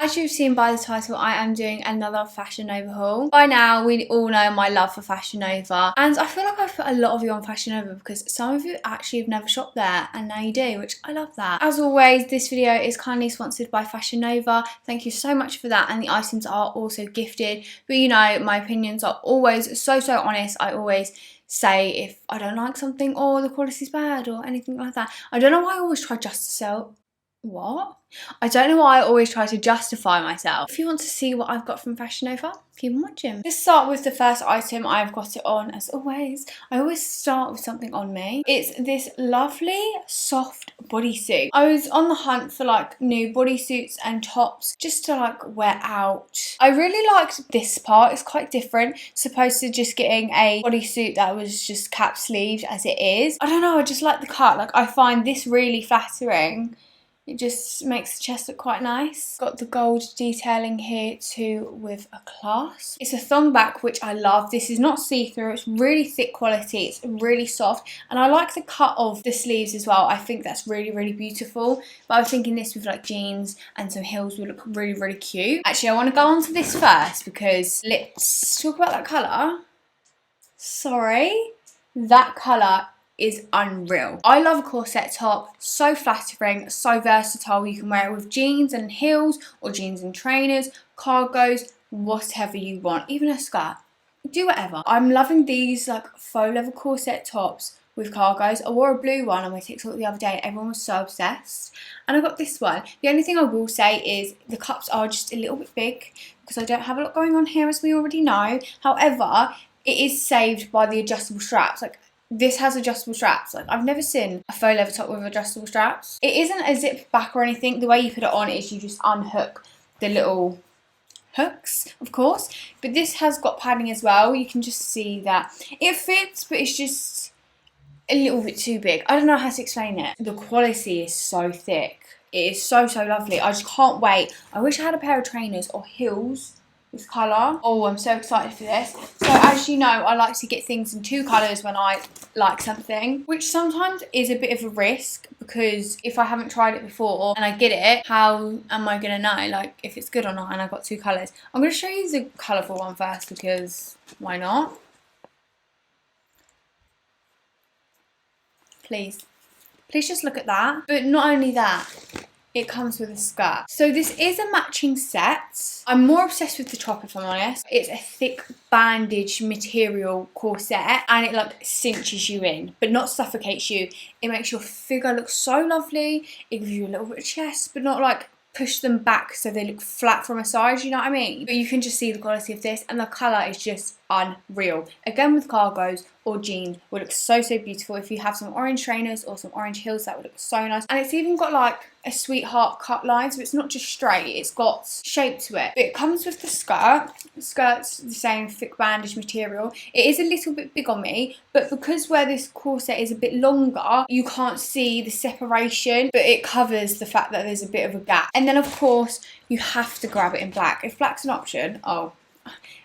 As you've seen by the title, I am doing another Fashion Nova haul. By now, we all know my love for Fashion Nova, and I feel like I've put a lot of you on Fashion Nova because some of you actually have never shopped there, and now you do, which I love that. As always, this video is kindly sponsored by Fashion Nova. Thank you so much for that, and the items are also gifted. But you know, my opinions are always so honest. I always say if I don't like something or the quality's bad or anything like that. I don't know why I always try just to sell. What? I don't know why I always try to justify myself. If you want to see what I've got from Fashion Nova, keep on watching. Let's start with the first item I've got it on, as always. I always start with something on me. It's this lovely soft bodysuit. I was on the hunt for like new bodysuits and tops just to like wear out. I really liked this part. It's quite different. Supposed to just getting a bodysuit that was just cap sleeved as it is. I don't know, I just like the cut. Like I find this really flattering. It just makes the chest look quite nice. Got the gold detailing here too with a clasp. It's a thong back, which I love. This is not see-through. It's really thick quality. It's really soft. And I like the cut of the sleeves as well. I think that's really beautiful. But I was thinking this with like jeans and some heels would look really cute. Actually, I want to go on to this first because let's talk about that colour. Sorry. That colour is unreal. I love a corset top, so flattering, so versatile. You can wear it with jeans and heels or jeans and trainers, cargos, whatever you want, even a skirt, do whatever. I'm loving these like faux leather corset tops with cargos. I wore a blue one on my TikTok the other day. Everyone was so obsessed. And I got this one. The only thing I will say is the cups are just a little bit big because I don't have a lot going on here, as we already know. However, it is saved by the adjustable straps. Like, this has adjustable straps. Like, I've never seen a faux leather top with adjustable straps. It isn't a zip back or anything. The way you put it on is you just unhook the little hooks, of course. But this has got padding as well. You can just see that it fits, but it's just a little bit too big. I don't know how to explain it. The quality is so thick. It is so lovely. I just can't wait. I wish I had a pair of trainers or heels this colour. Oh, I'm so excited for this. So as you know, I like to get things in two colours when I like something, which sometimes is a bit of a risk because if I haven't tried it before and I get it, how am I going to know like if it's good or not? And I've got two colours. I'm going to show you the colourful one first because why not? Please just look at that. But not only that, it comes with a skirt. So this is a matching set. I'm more obsessed with the top, if I'm honest. It's a thick bandage material corset and it like cinches you in, but not suffocates you. It makes your figure look so lovely. It gives you a little bit of chest, but not like push them back so they look flat from a side, you know what I mean? But you can just see the quality of this, and the colour is just unreal. Again, with cargos or jeans would look so beautiful. If you have some orange trainers or some orange heels, that would look so nice. And it's even got like a sweetheart cut line, so it's not just straight, it's got shape to it. But it comes with the skirt. The skirt's the same thick bandage material. It is a little bit big on me, but because where this corset is a bit longer, you can't see the separation, but it covers the fact that there's a bit of a gap. And then of course, you have to grab it in black. If black's an option, oh,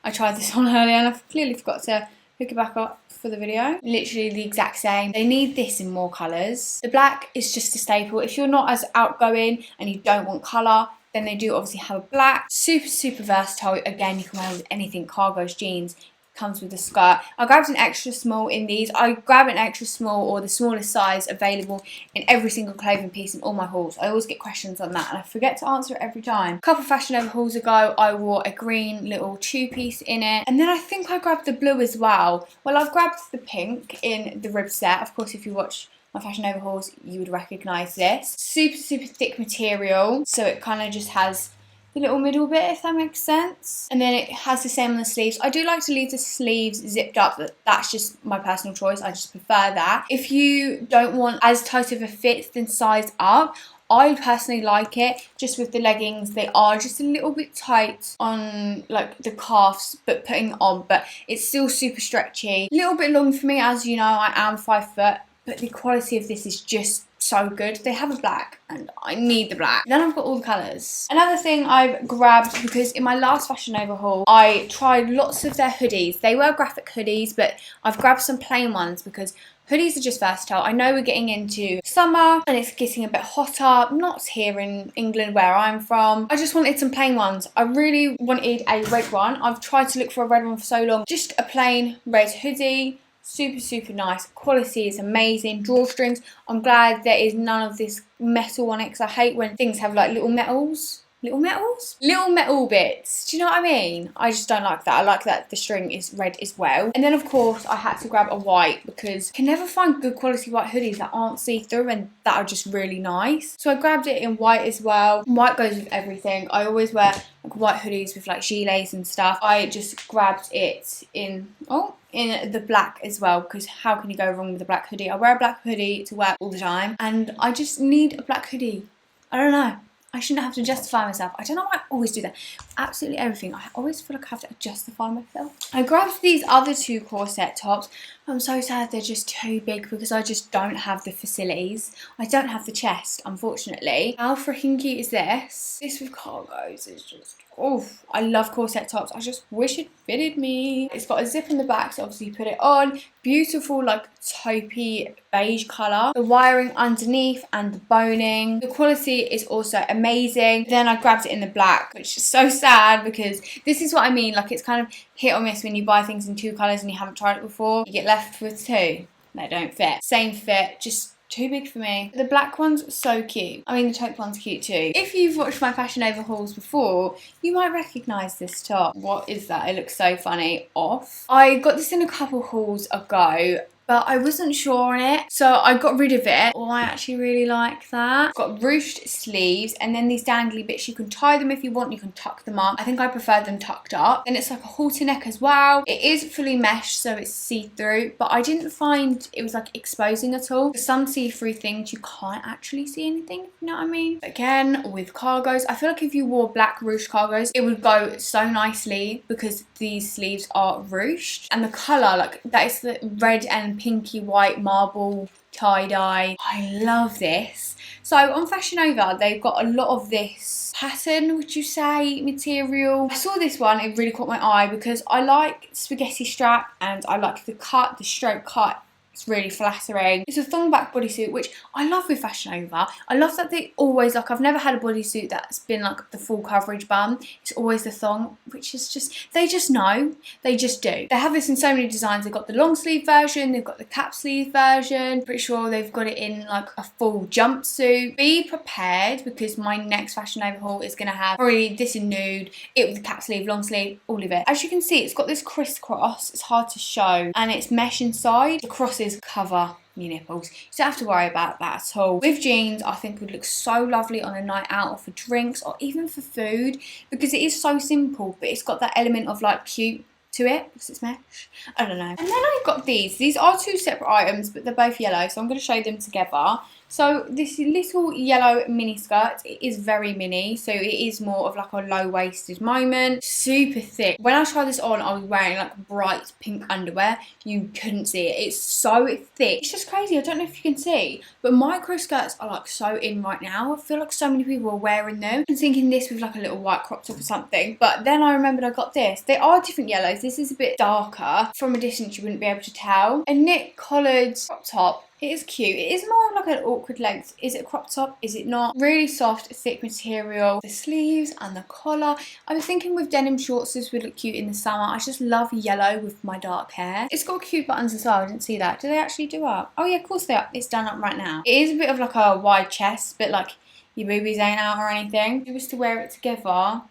I tried this on earlier and I clearly forgot to hook it back up for the video. Literally the exact same. They need this in more colours. The black is just a staple. If you're not as outgoing and you don't want colour, then they do obviously have a black. Super versatile. Again, you can wear with anything, cargos, jeans. Comes with a skirt. I grabbed an extra small in these. I grab an extra small or the smallest size available in every single clothing piece in all my hauls. I always get questions on that and I forget to answer it every time. A couple of Fashion Nova hauls ago, I wore a green little two-piece in it. And then I think I grabbed the blue as well. Well, I've grabbed the pink in the rib set. Of course, if you watch my Fashion Nova hauls, you would recognise this. Super thick material. So it kind of just has the little middle bit, if that makes sense. And then it has the same on the sleeves. I do like to leave the sleeves zipped up, but that's just my personal choice. I just prefer that. If you don't want as tight of a fit, then size up. I personally like it just with the leggings. They are just a little bit tight on like the calves, but putting it on, but it's still super stretchy. A little bit long for me, as you know, I am 5 foot, but the quality of this is just so good. They have a black and I need the black. Then I've got all the colours. Another thing I've grabbed, because in my last Fashion Nova haul I tried lots of their hoodies. They were graphic hoodies, but I've grabbed some plain ones because Hoodies are just versatile. I know we're getting into summer and it's getting a bit hotter, not here in England where I'm from. I just wanted some plain ones. I really wanted a red one. I've tried to look for a red one for so long. Just a plain red hoodie. Super nice. Quality is amazing. Drawstrings. I'm glad there is none of this metal on it because I hate when things have like little metals. Little metals? Little metal bits. Do you know what I mean? I just don't like that. I like that the string is red as well. And then of course I had to grab a white because I can never find good quality white hoodies that aren't see-through and that are just really nice. So I grabbed it in white as well. White goes with everything. I always wear like white hoodies with like gilets and stuff. I just grabbed it in the black as well because how can you go wrong with a black hoodie? I wear a black hoodie to work all the time and I just need a black hoodie. I don't know. I shouldn't have to justify myself. I don't know why I always do that. Absolutely everything. I always feel like I have to justify myself. I grabbed these other two corset tops. I'm so sad they're just too big because I just don't have the facilities. I don't have the chest, unfortunately. How freaking cute is this? This with cargos is just... oof. I love corset tops. I just wish it fitted me. It's got a zip in the back, so obviously you put it on. Beautiful, like, taupey beige colour. The wiring underneath and the boning. The quality is also amazing. Then I grabbed it in the black, which is so sad because this is what I mean. Like, it's kind of hit or miss when you buy things in two colours and you haven't tried it before. You get left with two. They don't fit. Same fit, just too big for me. The black one's so cute. I mean, the taupe one's cute too. If you've watched my Fashion Nova hauls before, you might recognise this top. What is that? It looks so funny. Off. I got this in a couple hauls ago, but I wasn't sure on it, so I got rid of it. Oh, I actually really like that. It's got ruched sleeves, and then these dangly bits, you can tie them if you want, you can tuck them up. I think I prefer them tucked up. Then it's like a halter neck as well. It is fully mesh, so it's see-through, but I didn't find it was like exposing at all. For some see-through things, you can't actually see anything, if you know what I mean? Again, with cargos, I feel like if you wore black ruched cargos, it would go so nicely because these sleeves are ruched. And the colour, like, that is the red and pinky white marble tie-dye. I love this. So on Fashion Nova, they've got a lot of this pattern, would you say, material. I saw this one, it really caught my eye because I like spaghetti strap and I like the cut, the stroke cut. It's really flattering. It's a thong back bodysuit, which I love with Fashion Nova. I love that they always, like, I've never had a bodysuit that's been like the full coverage bum. It's always the thong, which is just, they just know. They just do. They have this in so many designs. They've got the long sleeve version, they've got the cap sleeve version. Pretty sure they've got it in like a full jumpsuit. Be prepared because my next Fashion Nova haul is going to have probably this in nude, it with the cap sleeve, long sleeve, all of it. As you can see, it's got this crisscross. It's hard to show and it's mesh inside. The crosses cover your nipples. You don't have to worry about that at all. With jeans, I think would look so lovely on a night out or for drinks or even for food because it is so simple, but it's got that element of like cute to it because it's mesh. I don't know. And then I've got these. These are two separate items, but they're both yellow, so I'm going to show them together. So this little yellow mini skirt, it is very mini, so it is more of like a low-waisted moment. Super thick. When I tried this on, I was wearing like bright pink underwear. You couldn't see it. It's so thick. It's just crazy. I don't know if you can see, but micro skirts are like so in right now. I feel like so many people are wearing them. I'm thinking this with like a little white crop top or something, but then I remembered I got this. They are different yellows. This is a bit darker. From a distance, you wouldn't be able to tell. A knit collared crop top. It is cute. It is more like an awkward length. Is it a crop top? Is it not? Really soft, thick material. The sleeves and the collar. I was thinking with denim shorts this would look cute in the summer. I just love yellow with my dark hair. It's got cute buttons as well. I didn't see that. Do they actually do up? Oh yeah, of course they are. It's done up right now. It is a bit of like a wide chest, but like your boobies ain't out or anything. If you was to wear it together,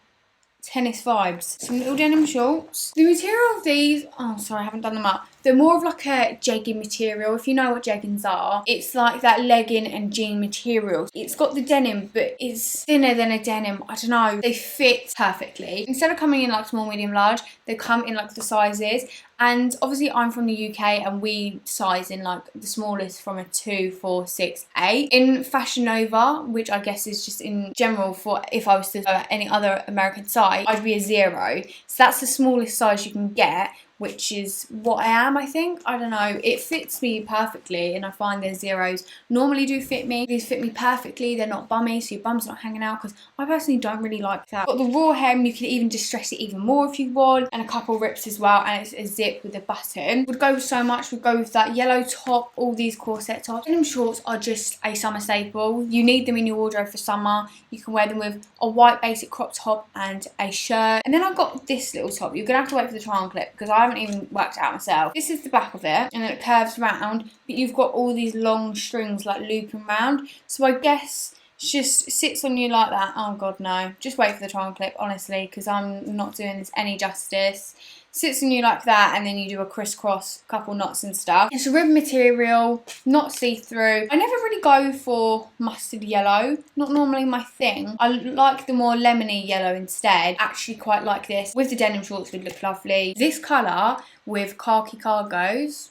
tennis vibes. Some little denim shorts. The material of these, oh sorry, I haven't done them up. They're more of like a jegging material. If you know what jeggings are, it's like that legging and jean material. It's got the denim, but it's thinner than a denim. I don't know. They fit perfectly. Instead of coming in like small, medium, large, they come in like the sizes. And obviously I'm from the UK and we size in like the smallest from a 2, 4, 6, 8. In Fashion Nova, which I guess is just in general for if I was to go any other American site, I'd be a 0. So that's the smallest size you can get which is what I am, I think. I don't know, it fits me perfectly, and I find their zeros normally do fit me. These fit me perfectly, they're not bummy, so your bum's not hanging out, because I personally don't really like that. Got the raw hem, you can even distress it even more if you want, and a couple rips as well, and it's a zip with a button. Would go so much, would go with that yellow top, all these corset tops. Denim shorts are just a summer staple. You need them in your wardrobe for summer. You can wear them with a white basic crop top and a shirt. And then I've got this little top. You're gonna have to wait for the try on clip because I haven't even worked it out myself. This is the back of it, and then it curves round, but you've got all these long strings like looping round. So I guess just sits on you like that. Oh god, no. Just wait for the try on clip, honestly, because I'm not doing this any justice. Sits on you like that, and then you do a crisscross, couple knots and stuff. It's a ribbon material, not see-through. I never really go for mustard yellow, not normally my thing. I like the more lemony yellow instead. Actually quite like this. With the denim shorts would look lovely. This colour with khaki cargos,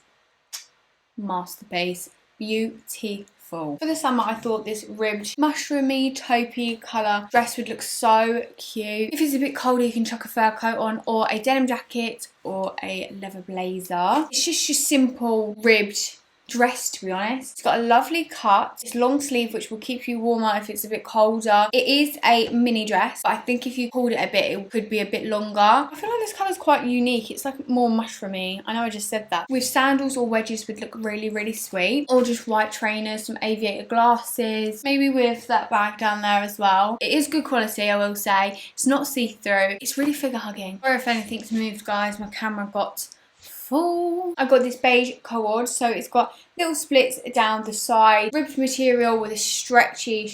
masterpiece, beautiful. For the summer, I thought this ribbed, mushroomy, taupey colour dress would look so cute. If it's a bit colder, you can chuck a fur coat on, or a denim jacket, or a leather blazer. It's just your simple ribbed dress, to be honest. It's got a lovely cut. It's long sleeve, which will keep you warmer if it's a bit colder. It is a mini dress, but I think if you pulled it a bit, it could be a bit longer. I feel like this colour is quite unique. It's like more mushroomy. I know I just said that. With sandals or wedges would look really, really sweet. Or just white trainers, some aviator glasses, maybe with that bag down there as well. It is good quality, I will say. It's not see-through. It's really figure hugging. Or if anything's moved, guys, my camera got full. I got this beige cord, so it's got little splits down the side, ribbed material with a stretchy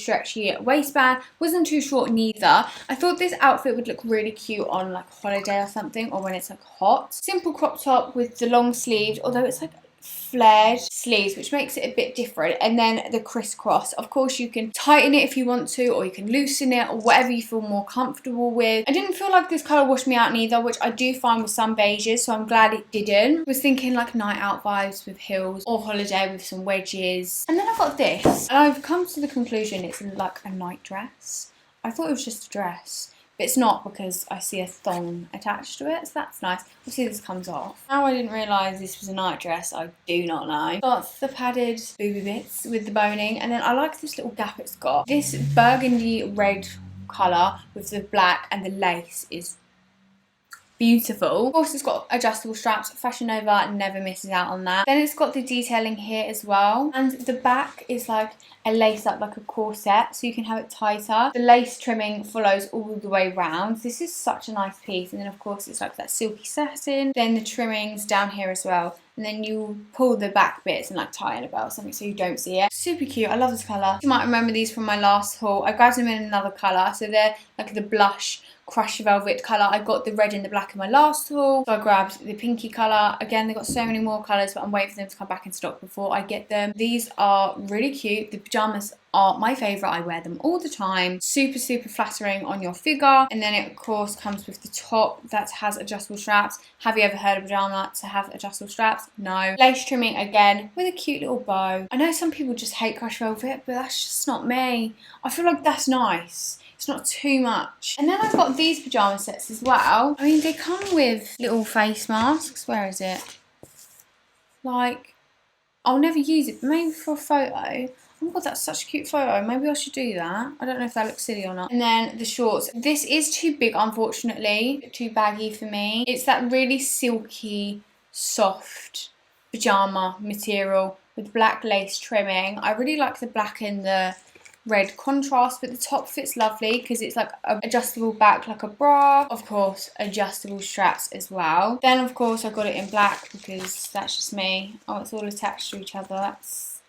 waistband. Wasn't too short neither. I thought this outfit would look really cute on like holiday or something, or when it's like hot. Simple crop top with the long sleeves, although it's like flared sleeves, which makes it a bit different. And then the crisscross. Of course, you can tighten it if you want to, or you can loosen it, or whatever you feel more comfortable with. I didn't feel like this colour washed me out neither, which I do find with some beiges, so I'm glad it didn't. Was thinking like night out vibes with heels, or holiday with some wedges. And then I got this, and I've come to the conclusion it's like a night dress. I thought it was just a dress, but it's not, because I see a thong attached to it, so that's nice. We'll see this comes off. How I didn't realise this was a night dress, I do not know. Got the padded booby bits with the boning, and then I like this little gap it's got. This burgundy red colour with the black and the lace is beautiful. Of course, it's got adjustable straps. Fashion Nova never misses out on that. Then it's got the detailing here as well, and the back is like a lace up, like a corset, so you can have it tighter. The lace trimming follows all the way round. This is such a nice piece. And then of course it's like that silky satin. Then the trimmings down here as well. And then you pull the back bits and like tie in a bow or something so you don't see it. Super cute. I love this colour. You might remember these from my last haul. I grabbed them in another colour. So they're like the blush crushed velvet colour. I got the red and the black in my last haul, so I grabbed the pinky colour. Again, they've got so many more colours, but I'm waiting for them to come back in stock before I get them. These are really cute. The pyjamas are my favourite. I wear them all the time. Super, super flattering on your figure. And then it of course comes with the top that has adjustable straps. Have you ever heard of a pyjama to have adjustable straps? No. Lace trimming again with a cute little bow. I know some people just hate crushed velvet, but that's just not me. I feel like that's nice. It's not too much. And then I've got these pyjama sets as well. I mean, they come with little face masks. Where is it? Like, I'll never use it, but maybe for a photo. Oh my god, that's such a cute photo. Maybe I should do that. I don't know if that looks silly or not. And then the shorts. This is too big, unfortunately. Too baggy for me. It's that really silky, soft pyjama material with black lace trimming. I really like the black and the red contrast, but the top fits lovely because it's like an adjustable back like a bra. Of course, adjustable straps as well. Then of course I got it in black because that's just me. Oh, it's all attached to each other. That's...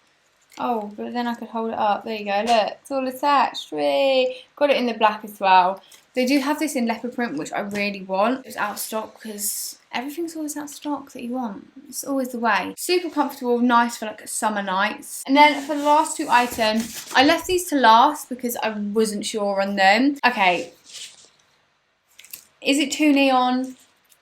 oh, but then I could hold it up. There you go, look, it's all attached. Whee! Got it in the black as well. They do have this in leopard print, which I really want. It's out of stock because everything's always out of stock that you want. It's always the way. Super comfortable, nice for like summer nights. And then for the last two items, I left these to last because I wasn't sure on them. Okay. Is it too neon?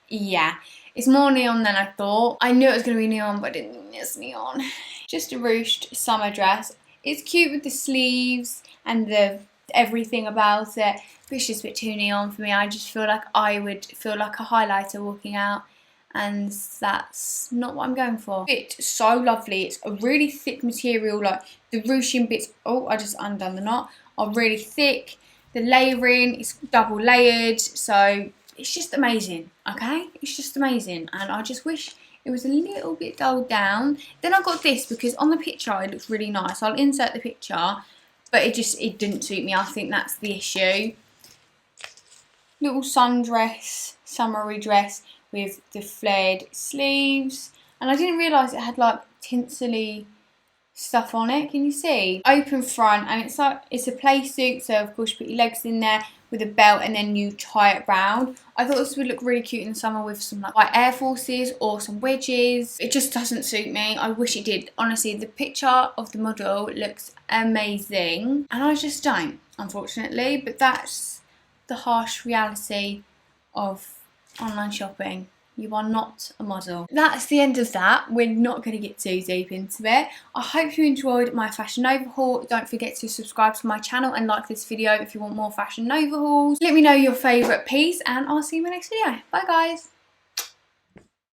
Yeah. It's more neon than I thought. I knew it was going to be neon, but I didn't think it's neon. Just a ruched summer dress. It's cute with the sleeves and the everything about it, but it's just a bit too neon for me. I just feel like I would feel like a highlighter walking out, and that's not what I'm going for. It's so lovely. It's a really thick material, like the ruching bits, oh, I just undone the knot, are really thick. The layering is double layered, so it's just amazing, okay? It's just amazing, and I just wish it was a little bit dulled down. Then I got this because on the picture it looks really nice. I'll insert the picture, but it didn't suit me. I think that's the issue. Little sundress, summery dress with the flared sleeves, and I didn't realise it had like tinsely stuff on it. Can you see? Open front, and it's a play suit, so of course you put your legs in there with a belt and then you tie it round. I thought this would look really cute in the summer with some like white Air Forces or some wedges. It just doesn't suit me. I wish it did. Honestly, the picture of the model looks amazing and I just don't, unfortunately, but that's the harsh reality of online shopping. You are not a model. That's the end of that. We're not going to get too deep into it. I hope you enjoyed my Fashion Nova haul. Don't forget to subscribe to my channel and like this video if you want more Fashion Nova hauls. Let me know your favourite piece and I'll see you in my next video. Bye guys.